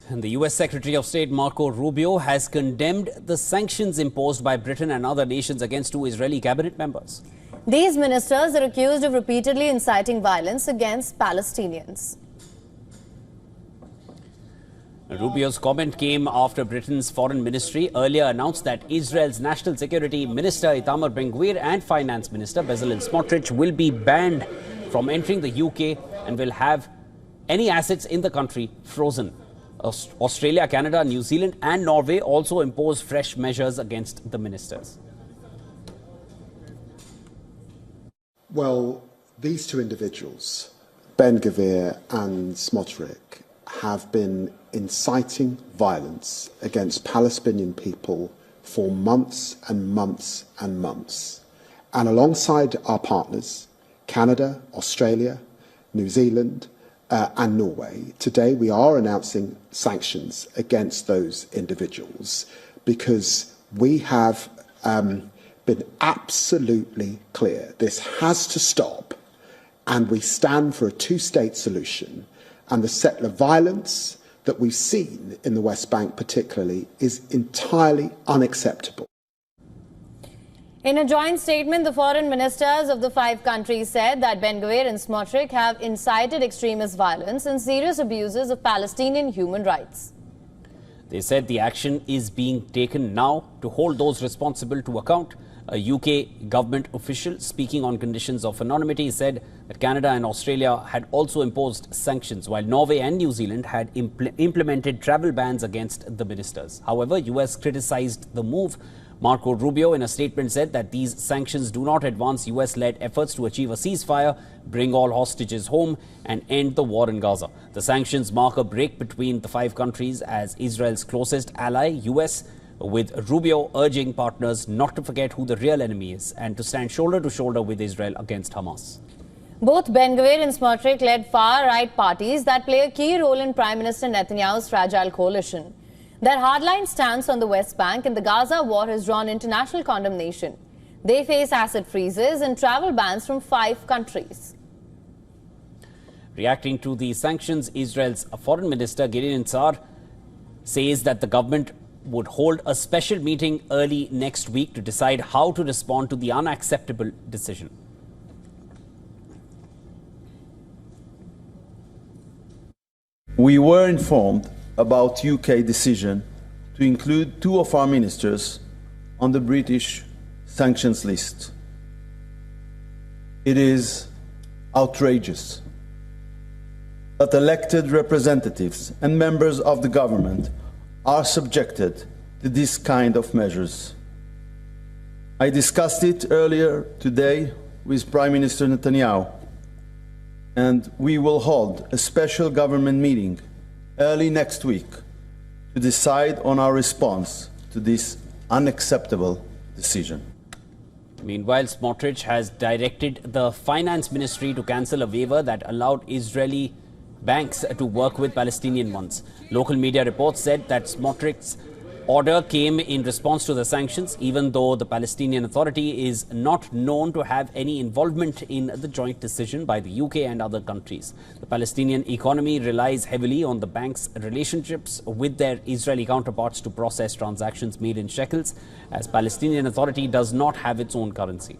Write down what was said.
And the US Secretary of State Marco Rubio has condemned the sanctions imposed by Britain and other nations against two Israeli cabinet members. These ministers are accused of repeatedly inciting violence against Palestinians. Rubio's comment came after Britain's foreign ministry earlier announced that Israel's national security minister Itamar Ben-Gvir and finance minister Bezalel Smotrich will be banned from entering the UK and will have any assets in the country frozen. Australia, Canada, New Zealand and Norway also impose fresh measures against the ministers. Well, these two individuals, Ben-Gvir and Smotrich, have been inciting violence against Palestinian people for months and months and months. And alongside our partners, Canada, Australia, New Zealand, and Norway, today we are announcing sanctions against those individuals because we have been absolutely clear. This has to stop, and we stand for a two-state solution. And the settler violence that we've seen in the West Bank particularly is entirely unacceptable. In a joint statement, the foreign ministers of the 5 countries said that Ben-Gvir and Smotrich have incited extremist violence and serious abuses of Palestinian human rights. They said the action is being taken now to hold those responsible to account. A UK government official speaking on conditions of anonymity said that Canada and Australia had also imposed sanctions, while Norway and New Zealand had implemented travel bans against the ministers. However, US criticized the move. Marco Rubio in a statement said that these sanctions do not advance US-led efforts to achieve a ceasefire, bring all hostages home and end the war in Gaza. The sanctions mark a break between the 5 countries as Israel's closest ally, US, with Rubio urging partners not to forget who the real enemy is and to stand shoulder to shoulder with Israel against Hamas. Both Ben-Gvir and Smotrich led far-right parties that play a key role in Prime Minister Netanyahu's fragile coalition. Their hardline stance on the West Bank and the Gaza war has drawn international condemnation. They face asset freezes and travel bans from 5 countries. Reacting to the sanctions, Israel's foreign minister Gideon Sa'ar says that the government would hold a special meeting early next week to decide how to respond to the unacceptable decision. We were informed about UK decision to include 2 of our ministers on the British sanctions list. It is outrageous that elected representatives and members of the government are subjected to this kind of measures. I discussed it earlier today with Prime Minister Netanyahu, and we will hold a special government meeting early next week to decide on our response to this unacceptable decision. Meanwhile, Smotrich has directed the finance ministry to cancel a waiver that allowed Israeli banks to work with Palestinian ones. Local media reports said that Smotrich's order came in response to the sanctions, even though the Palestinian Authority is not known to have any involvement in the joint decision by the UK and other countries. The Palestinian economy relies heavily on the bank's relationships with their Israeli counterparts to process transactions made in shekels, as Palestinian Authority does not have its own currency.